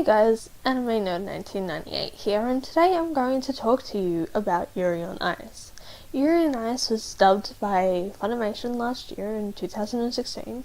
Hey guys, Anime Nerd 1998 here, and today I'm going to talk to you about Yuri on Ice. Yuri on Ice was dubbed by Funimation last year in 2016,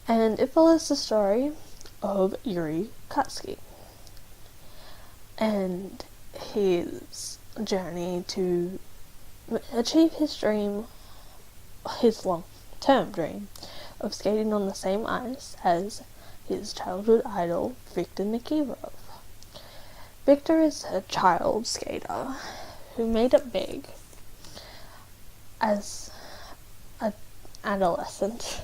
and it follows the story of Yuri Katsuki and his journey to achieve his dream, his long-term dream, of skating on the same ice as his childhood idol, Victor Nikiforov. Victor is a child skater who made it big as an adolescent.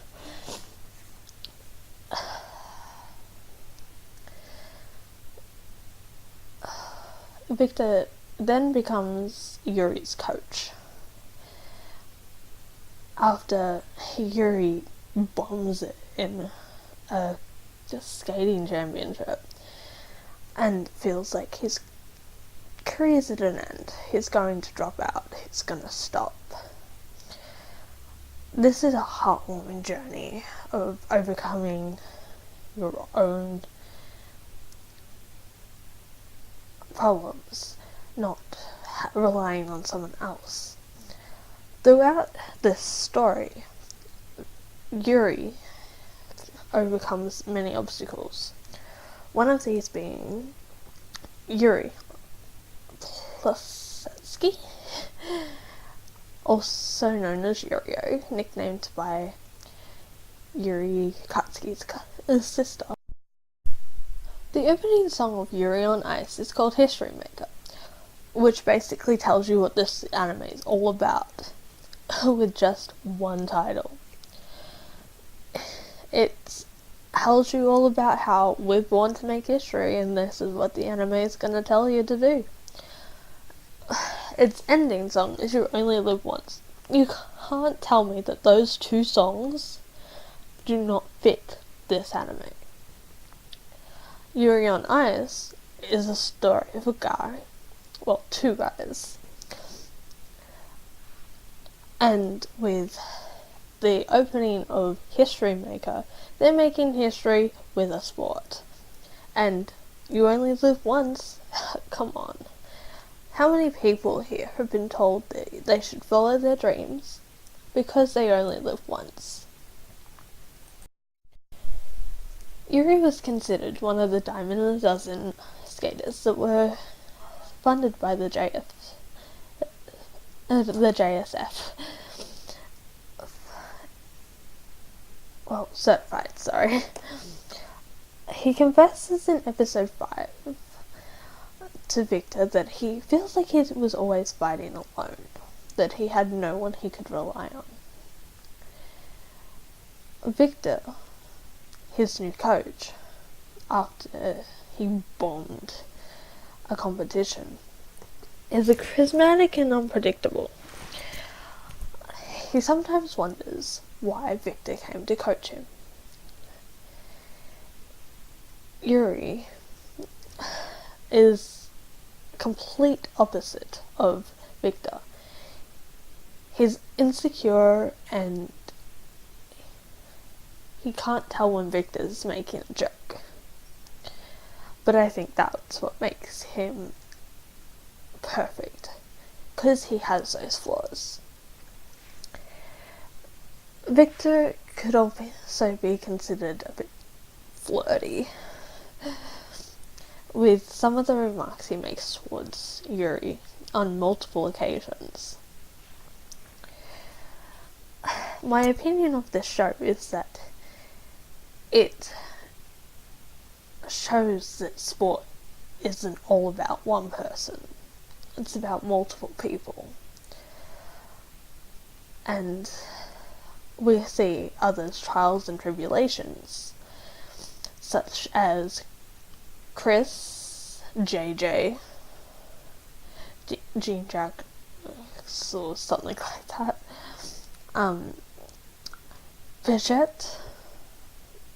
Victor then becomes Yuri's coach after Yuri bombs it in a skating championship and feels like his career's at an end. He's going to drop out. He's going to stop. This is a heartwarming journey of overcoming your own problems, not relying on someone else. Throughout this story, Yuri overcomes many obstacles. One of these being Yuri Plusetsky, also known as Yurio, nicknamed by Yuri Katsuki's sister. The opening song of Yuri on Ice is called History Maker, which basically tells you what this anime is all about, with just one title. It tells you all about how we're born to make history, and this is what the anime is going to tell you to do. Its ending song is You Only Live Once. You can't tell me that those two songs do not fit this anime. Yuri on Ice is a story of a guy, well, two guys, and with the opening of History Maker, they're making history with a sport. And you only live once? Come on. How many people here have been told that they should follow their dreams because they only live once? Yuri was considered one of the dime in a dozen skaters that were funded by the JSF. Well, certified, sorry. He confesses in episode 5 to Victor that he feels like he was always fighting alone, that he had no one he could rely on. Victor, his new coach, after he bombed a competition, is charismatic and unpredictable. He sometimes wonders why Victor came to coach him. Yuri is complete opposite of Victor. He's insecure and he can't tell when Victor's making a joke. But I think that's what makes him perfect, because he has those flaws. Victor could also be considered a bit flirty with some of the remarks he makes towards Yuri on multiple occasions. My opinion of this show is that it shows that sport isn't all about one person. It's about multiple people. And we see others' trials and tribulations, such as Chris, JJ, Jean Jack, or something like that, Vegette,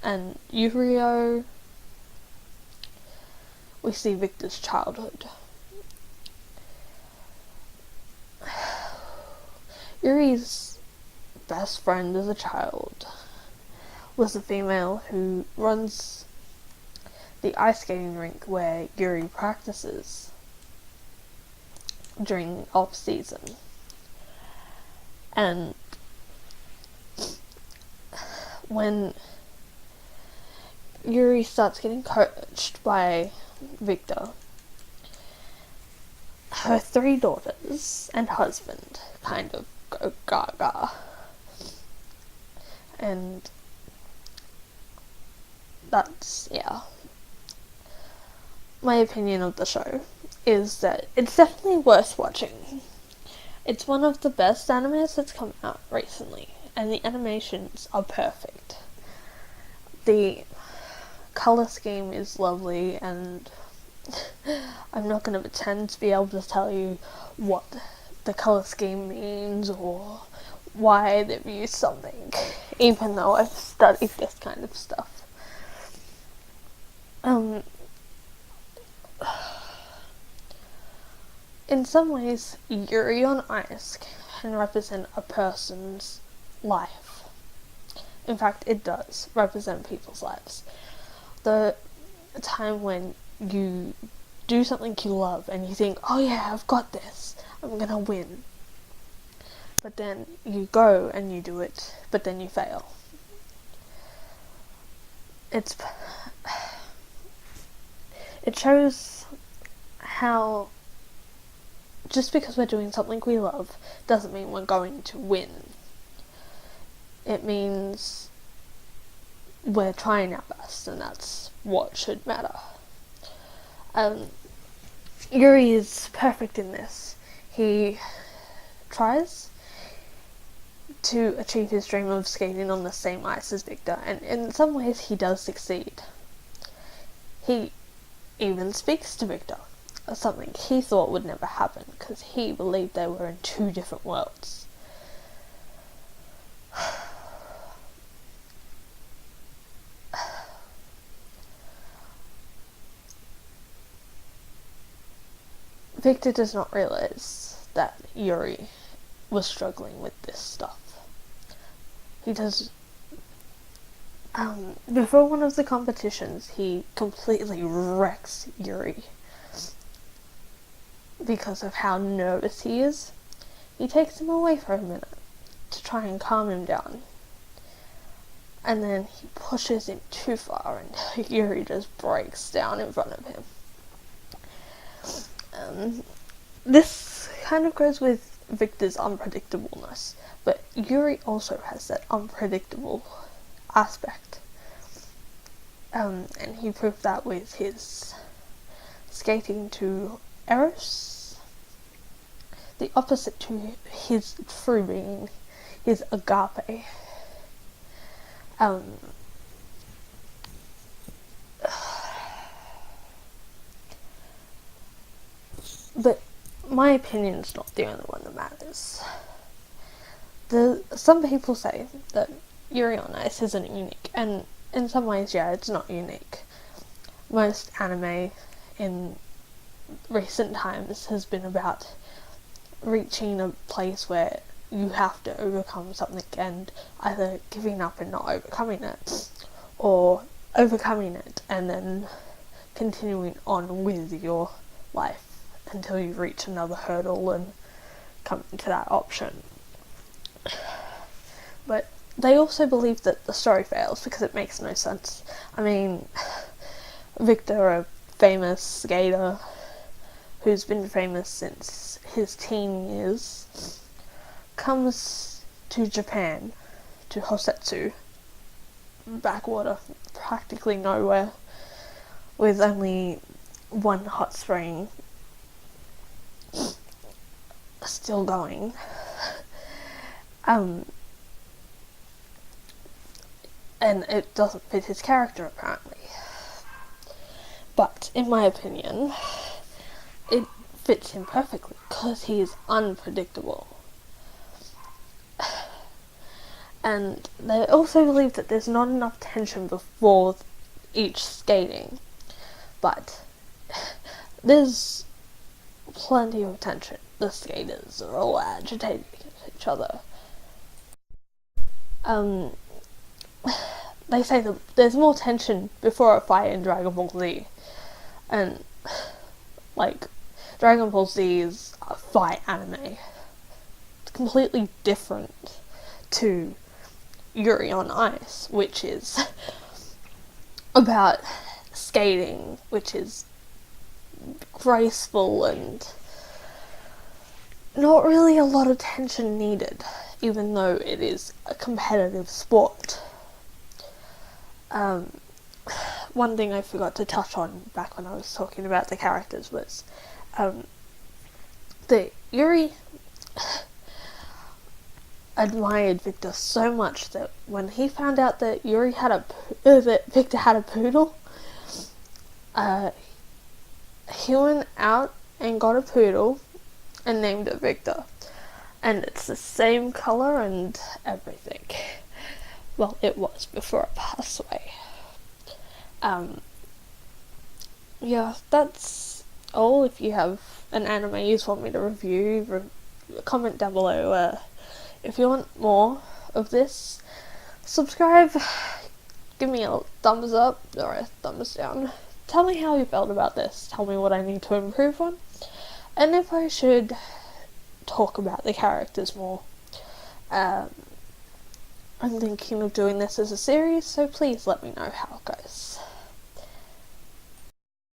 and Yurio. We see Victor's childhood. Yuri's best friend as a child was a female who runs the ice skating rink where Yuri practices during off season. And when Yuri starts getting coached by Victor, her 3 daughters and husband kind of go gaga. And that's, yeah. My opinion of the show is that it's definitely worth watching. It's one of the best animes that's come out recently, and the animations are perfect. The colour scheme is lovely, and I'm not going to pretend to be able to tell you what the colour scheme means or why they've used something, even though I've studied this kind of stuff. In some ways, Yuri on Ice can represent a person's life. In fact, it does represent people's lives. The time when you do something you love and you think, oh yeah, I've got this, I'm gonna win. But then you go and you do it, but then you fail. It shows how just because we're doing something we love doesn't mean we're going to win. It means we're trying our best, and that's what should matter. Yuri is perfect in this. He tries to achieve his dream of skating on the same ice as Victor, and in some ways he does succeed. He even speaks to Victor, something he thought would never happen, because he believed they were in 2 different worlds. Victor does not realize that Yuri was struggling with this stuff. He does. Before one of the competitions, he completely wrecks Yuri because of how nervous he is. He takes him away for a minute to try and calm him down. And then he pushes him too far and Yuri just breaks down in front of him. This kind of goes with Victor's unpredictableness, but Yuri also has that unpredictable aspect. And he proved that with his skating to Eros, the opposite to his true being, his agape. But my opinion's not the only one that matters. Some people say that Yuri on Ice isn't unique, and in some ways, yeah, it's not unique. Most anime in recent times has been about reaching a place where you have to overcome something and either giving up and not overcoming it, or overcoming it and then continuing on with your life until you reach another hurdle and come to that option. But they also believe that the story fails because it makes no sense. I mean, Victor, a famous skater who's been famous since his teen years, comes to Japan, to Hosetsu, backwater, practically nowhere, with only one hot spring still going. And it doesn't fit his character, apparently. But, in my opinion, it fits him perfectly, because he is unpredictable. And they also believe that there's not enough tension before each skating. But there's plenty of tension. The skaters are all agitating each other. they say that there's more tension before a fight in Dragon Ball Z, and like Dragon Ball Z is a fight anime. It's completely different to Yuri on Ice, which is about skating, which is graceful and not really a lot of tension needed, even though it is a competitive sport. One thing I forgot to touch on back when I was talking about the characters was that Yuri admired Victor so much that when he found out that that Victor had a poodle, he went out and got a poodle and named it Victor, and it's the same colour and everything. Well, it was before it passed away. Yeah, that's all. If you have an anime you want me to review, comment down below. If you want more of this, subscribe, give me a thumbs up or a thumbs down. Tell me how you felt about this. Tell me what I need to improve on, and if I should talk about the characters more. I'm thinking of doing this as a series, so please let me know how it goes.